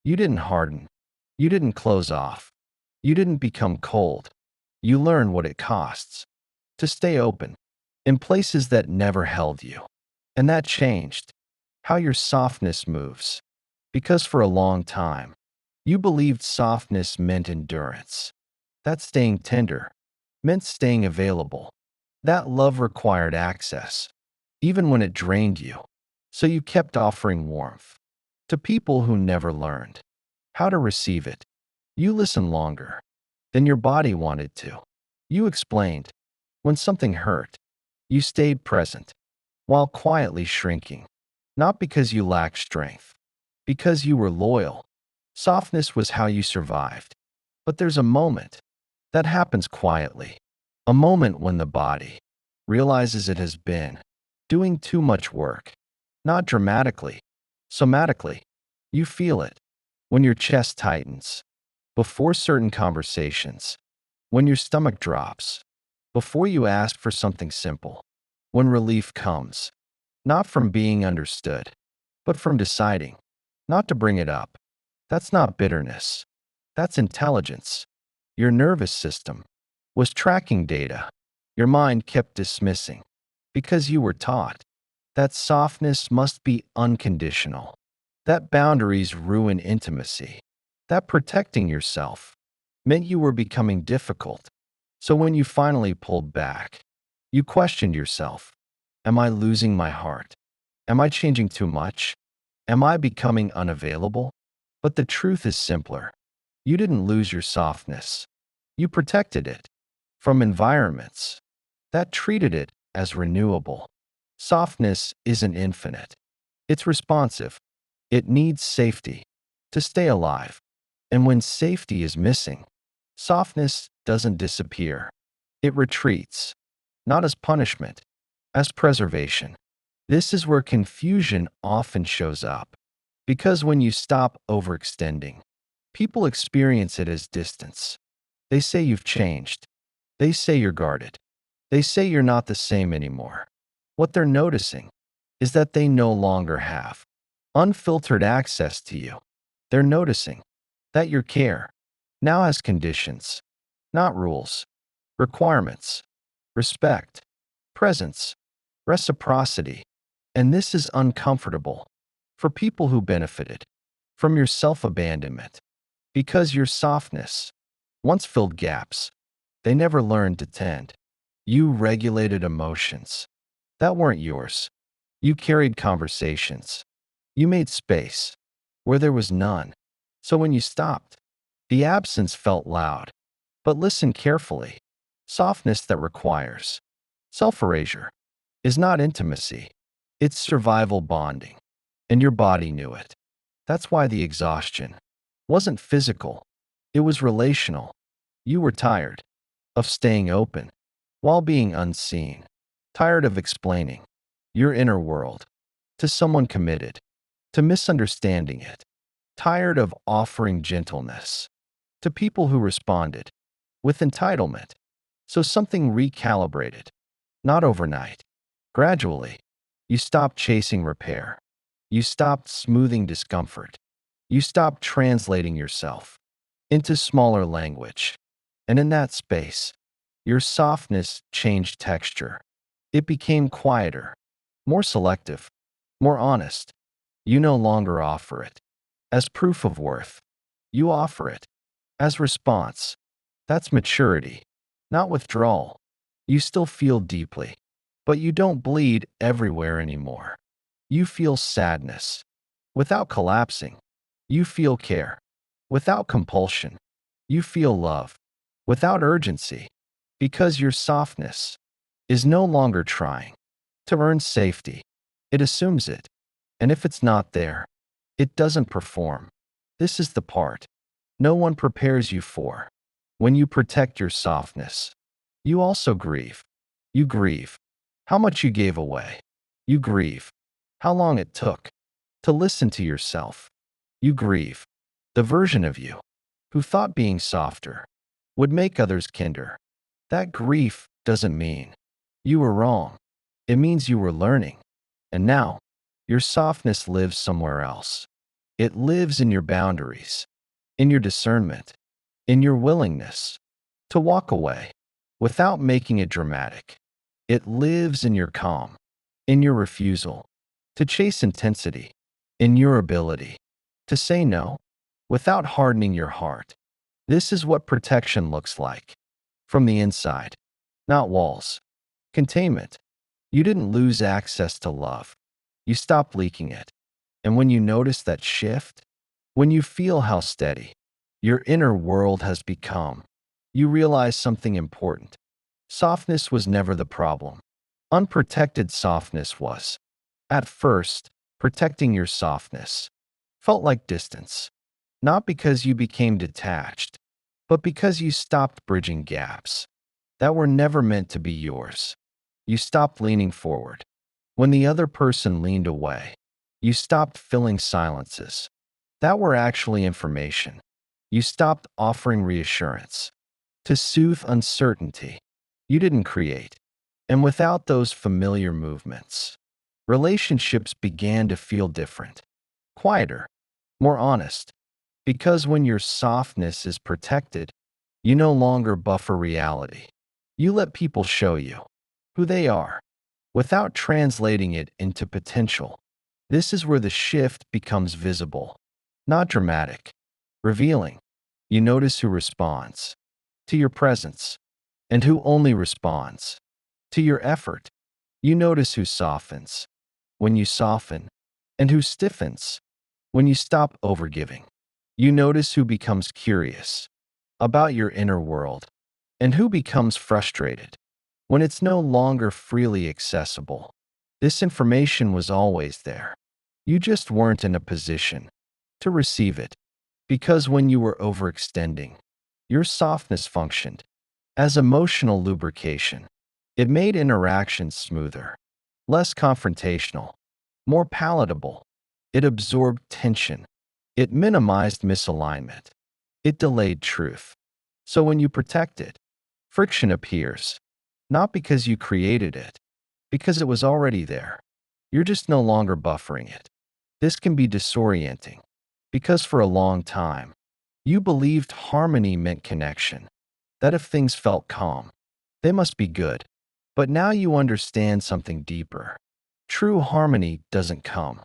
You didn't harden. You didn't close off. You didn't become cold. You learned what it costs to stay open in places that never held you. And that changed how your softness moves. Because for a long time, you believed softness meant endurance. That staying tender meant staying available. That love required access, even when it drained you. So you kept offering warmth to people who never learned how to receive it. You listened longer than your body wanted to. You explained when something hurt. You stayed present while quietly shrinking, not because you lacked strength, because you were loyal. Softness was how you survived. But there's a moment that happens quietly, a moment when the body realizes it has been doing too much work, not dramatically, somatically. You feel it when your chest tightens, before certain conversations, when your stomach drops, before you ask for something simple, when relief comes, not from being understood, but from deciding not to bring it up. That's not bitterness. That's intelligence. Your nervous system was tracking data. Your mind kept dismissing because you were taught that softness must be unconditional, that boundaries ruin intimacy, that protecting yourself meant you were becoming difficult. So when you finally pulled back, you questioned yourself. Am I losing my heart? Am I changing too much? Am I becoming unavailable? But the truth is simpler. You didn't lose your softness. You protected it from environments that treated it as renewable. Softness isn't infinite. It's responsive. It needs safety to stay alive. And when safety is missing, softness doesn't disappear. It retreats, not as punishment, as preservation. This is where confusion often shows up. Because when you stop overextending, people experience it as distance. They say you've changed. They say you're guarded. They say you're not the same anymore. What they're noticing is that they no longer have unfiltered access to you. They're noticing that your care now has conditions, not rules, requirements, respect, presence, reciprocity. And this is uncomfortable for people who benefited from your self-abandonment because your softness once filled gaps they never learned to tend. You regulated emotions that weren't yours. You carried conversations. You made space where there was none. So when you stopped, the absence felt loud. But listen carefully. Softness that requires self-erasure is not intimacy. It's survival bonding. And your body knew it. That's why the exhaustion wasn't physical. It was relational. You were tired of staying open while being unseen, tired of explaining your inner world to someone committed, to misunderstanding it, tired of offering gentleness to people who responded with entitlement. So something recalibrated, not overnight. Gradually, you stopped chasing repair. You stopped smoothing discomfort. You stopped translating yourself into smaller language. And in that space, your softness changed texture. It became quieter, more selective, more honest. You no longer offer it as proof of worth. You offer it as response. That's maturity, not withdrawal. You still feel deeply, but you don't bleed everywhere anymore. You feel sadness without collapsing. You feel care without compulsion. You feel love without urgency because your softness is no longer trying to earn safety. It assumes it. And if it's not there, it doesn't perform. This is the part no one prepares you for. When you protect your softness, you also grieve. You grieve how much you gave away. You grieve how long it took to listen to yourself. You grieve the version of you who thought being softer would make others kinder. That grief doesn't mean you were wrong. It means you were learning. And now, your softness lives somewhere else. It lives in your boundaries, in your discernment, in your willingness to walk away without making it dramatic. It lives in your calm, in your refusal to chase intensity, in your ability to say no without hardening your heart. This is what protection looks like from the inside, not walls. Containment. You didn't lose access to love. You stopped leaking it. And when you notice that shift, when you feel how steady your inner world has become, you realize something important. Softness was never the problem. Unprotected softness was. At first, protecting your softness felt like distance, not because you became detached, but because you stopped bridging gaps that were never meant to be yours. You stopped leaning forward when the other person leaned away. You stopped filling silences that were actually information. You stopped offering reassurance to soothe uncertainty you didn't create. And without those familiar movements, relationships began to feel different, quieter, more honest. Because when your softness is protected, you no longer buffer reality. You let people show you who they are without translating it into potential. This is where the shift becomes visible, not dramatic, revealing. You notice who responds to your presence and who only responds to your effort. You notice who softens when you soften and who stiffens when you stop overgiving. You notice who becomes curious about your inner world and who becomes frustrated when it's no longer freely accessible. This information was always there. You just weren't in a position to receive it because when you were overextending, your softness functioned as emotional lubrication. It made interactions smoother, less confrontational, more palatable. It absorbed tension. It minimized misalignment. It delayed truth. So when you protect it, friction appears, not because you created it, because it was already there. You're just no longer buffering it. This can be disorienting, because for a long time, you believed harmony meant connection, that if things felt calm, they must be good. But now you understand something deeper. True harmony doesn't come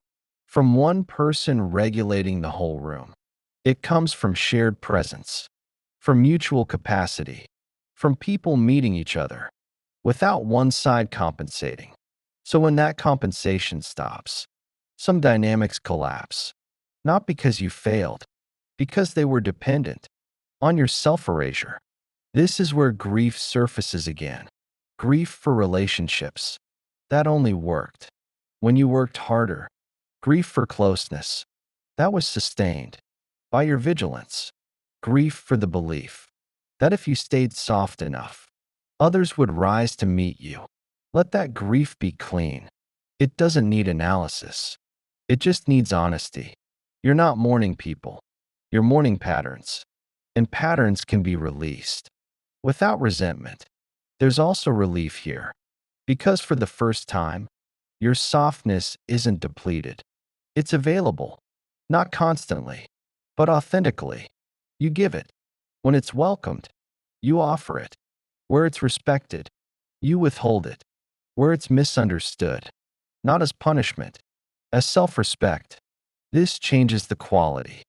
from one person regulating the whole room. It comes from shared presence, from mutual capacity, from people meeting each other without one side compensating. So when that compensation stops, some dynamics collapse, not because you failed, because they were dependent on your self-erasure. This is where grief surfaces again. Grief for relationships that only worked when you worked harder. Grief for closeness that was sustained by your vigilance. Grief for the belief that if you stayed soft enough, others would rise to meet you. Let that grief be clean. It doesn't need analysis. It just needs honesty. You're not mourning people. You're mourning patterns. And patterns can be released without resentment. There's also relief here, because for the first time, your softness isn't depleted. It's available, not constantly, but authentically. You give it. When it's welcomed, you offer it. Where it's respected, you withhold it. Where it's misunderstood, not as punishment, as self-respect. This changes the quality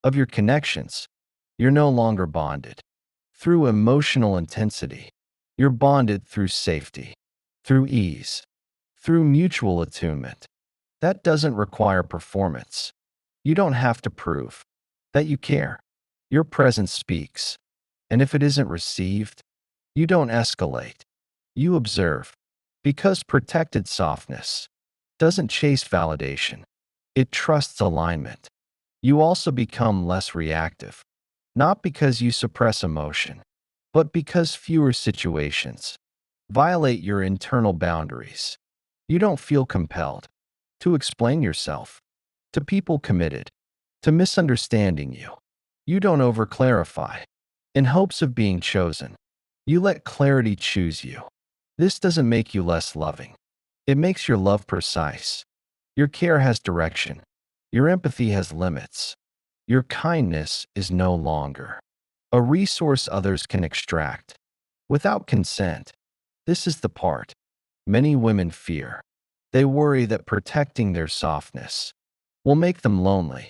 of your connections. You're no longer bonded through emotional intensity. You're bonded through safety, through ease, through mutual attunement. That doesn't require performance. You don't have to prove that you care. Your presence speaks. And if it isn't received, you don't escalate. You observe. Because protected softness doesn't chase validation. It trusts alignment. You also become less reactive, not because you suppress emotion, but because fewer situations violate your internal boundaries. You don't feel compelled to explain yourself to people committed to misunderstanding you. You don't overclarify in hopes of being chosen. You let clarity choose you. This doesn't make you less loving. It makes your love precise. Your care has direction. Your empathy has limits. Your kindness is no longer a resource others can extract without consent. This is the part many women fear. They worry that protecting their softness will make them lonely.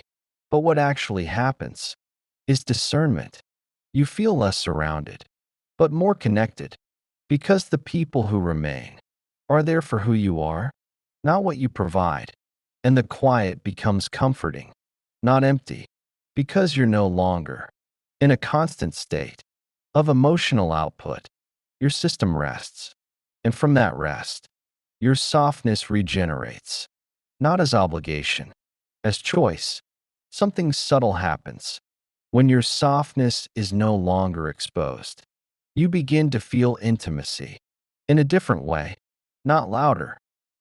But what actually happens is discernment. You feel less surrounded, but more connected, because the people who remain are there for who you are, not what you provide. And the quiet becomes comforting, not empty, because you're no longer in a constant state of emotional output. Your system rests, and from that rest, your softness regenerates, not as obligation, as choice. Something subtle happens when your softness is no longer exposed. You begin to feel intimacy in a different way, not louder,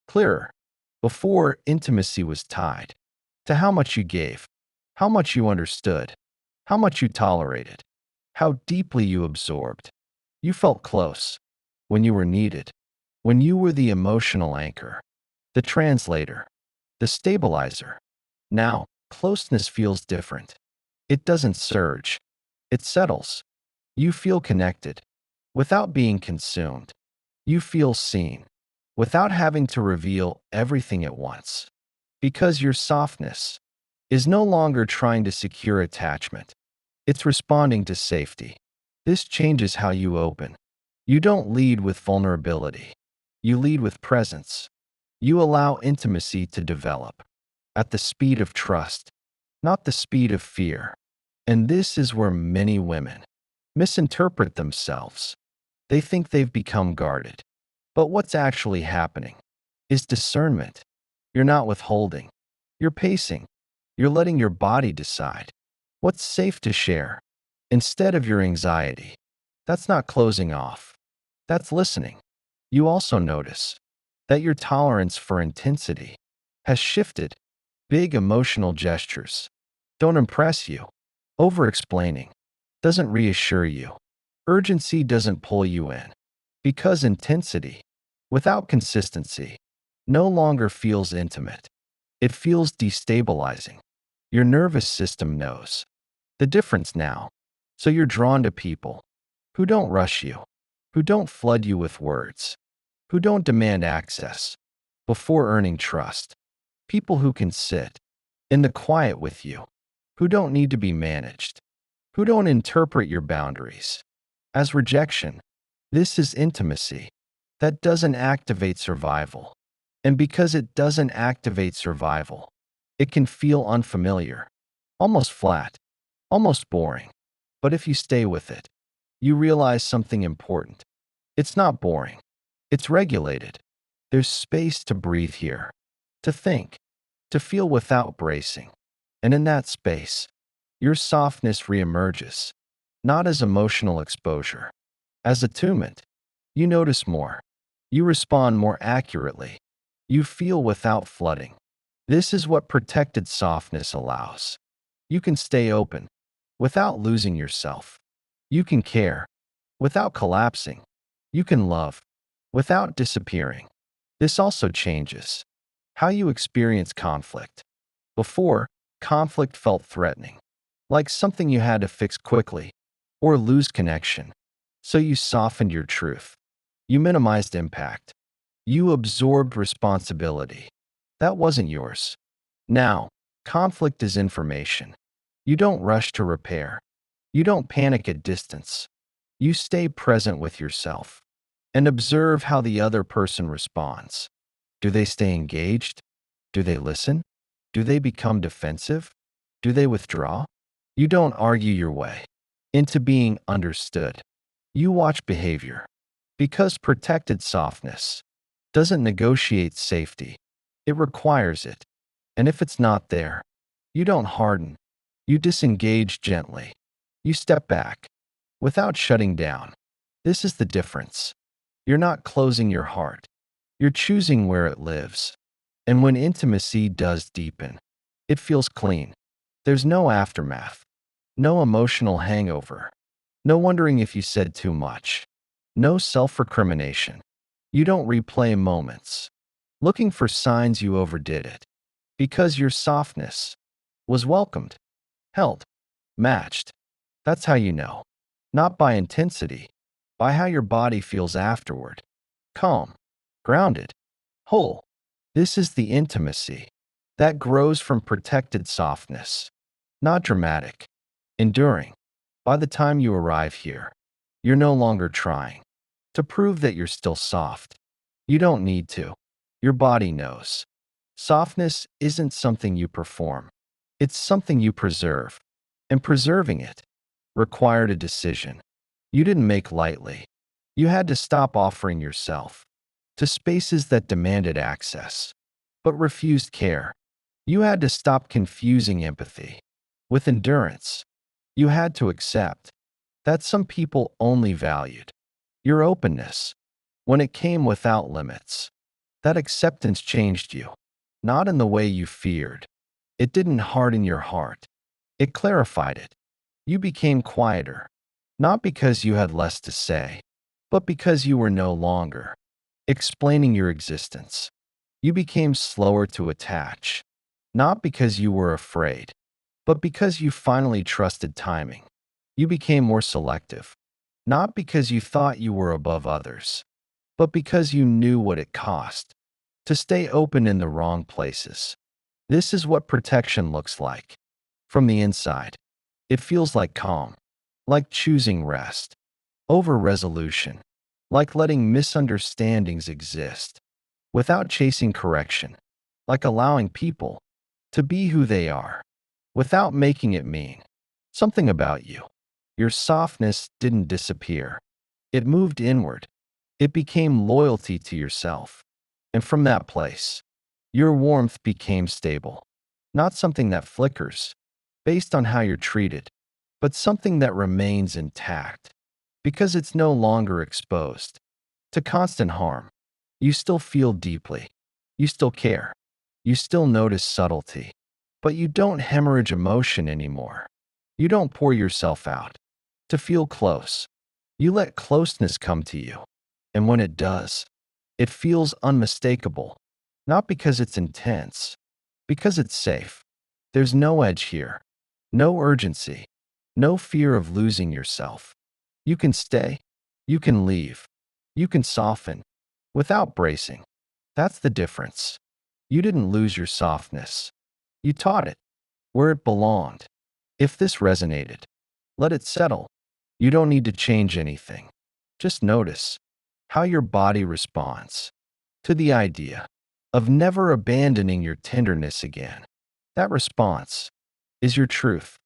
clearer. Before, intimacy was tied to how much you gave, how much you understood, how much you tolerated, how deeply you absorbed. You felt close when you were needed, when you were the emotional anchor, the translator, the stabilizer. Now, closeness feels different. It doesn't surge, it settles. You feel connected without being consumed. You feel seen without having to reveal everything at once. Because your softness is no longer trying to secure attachment, it's responding to safety. This changes how you open. You don't lead with vulnerability, you lead with presence. You allow intimacy to develop at the speed of trust, not the speed of fear. And this is where many women misinterpret themselves. They think they've become guarded. But what's actually happening is discernment. You're not withholding, you're pacing. You're letting your body decide what's safe to share instead of your anxiety. That's not closing off, that's listening. You also notice that your tolerance for intensity has shifted. Big emotional gestures don't impress you. Over explaining doesn't reassure you. Urgency doesn't pull you in. Because intensity, without consistency, no longer feels intimate. It feels destabilizing. Your nervous system knows the difference now. So you're drawn to people who don't rush you, who don't flood you with words, who don't demand access before earning trust. People who can sit in the quiet with you, who don't need to be managed, who don't interpret your boundaries as rejection. This is intimacy that doesn't activate survival. And because it doesn't activate survival, it can feel unfamiliar, almost flat, almost boring. But if you stay with it, you realize something important. It's not boring, it's regulated. There's space to breathe here, to think, to feel without bracing. And in that space, your softness reemerges, not as emotional exposure, as attunement. You notice more. You respond more accurately. You feel without flooding. This is what protected softness allows. You can stay open without losing yourself. You can care without collapsing. You can love without disappearing. This also changes how you experience conflict. Before, conflict felt threatening, like something you had to fix quickly or lose connection. So you softened your truth. You minimized impact. You absorbed responsibility. That wasn't yours. Now, conflict is information. You don't rush to repair. You don't panic at distance. You stay present with yourself and observe how the other person responds. Do they stay engaged? Do they listen? Do they become defensive? Do they withdraw? You don't argue your way into being understood. You watch behavior, because protected softness doesn't negotiate safety, it requires it. And if it's not there, you don't harden, you disengage gently. You step back without shutting down. This is the difference. You're not closing your heart, you're choosing where it lives. And when intimacy does deepen, it feels clean. There's no aftermath, no emotional hangover, no wondering if you said too much, no self-recrimination. You don't replay moments, looking for signs you overdid it. because your softness was welcomed, held, matched. That's how you know. Not by intensity, by how your body feels afterward. Calm, grounded, whole. This is the intimacy that grows from protected softness. Not dramatic, enduring. By the time you arrive here, you're no longer trying to prove that you're still soft. You don't need to. Your body knows. Softness isn't something you perform. It's something you preserve. And preserving it required a decision you didn't make lightly. You had to stop offering yourself to spaces that demanded access, but refused care. You had to stop confusing empathy with endurance. You had to accept that some people only valued your openness when it came without limits. That acceptance changed you, not in the way you feared. It didn't harden your heart, it clarified it. You became quieter, not because you had less to say, but because you were no longer explaining your existence. You became slower to attach, not because you were afraid, but because you finally trusted timing. You became more selective, not because you thought you were above others, but because you knew what it cost to stay open in the wrong places. This is what protection looks like. From the inside, it feels like calm, like choosing rest over resolution, like letting misunderstandings exist without chasing correction, like allowing people to be who they are without making it mean something about you. Your softness didn't disappear. It moved inward. It became loyalty to yourself. And from that place, your warmth became stable, not something that flickers based on how you're treated, but something that remains intact because it's no longer exposed to constant harm. You still feel deeply. You still care. You still notice subtlety, but you don't hemorrhage emotion anymore. You don't pour yourself out to feel close. You let closeness come to you. And when it does, it feels unmistakable, not because it's intense, because it's safe. There's no edge here, no urgency, no fear of losing yourself. You can stay, you can leave, you can soften without bracing. That's the difference. You didn't lose your softness. You taught it where it belonged. If this resonated, let it settle. You don't need to change anything. Just notice how your body responds to the idea of never abandoning your tenderness again. That response is your truth.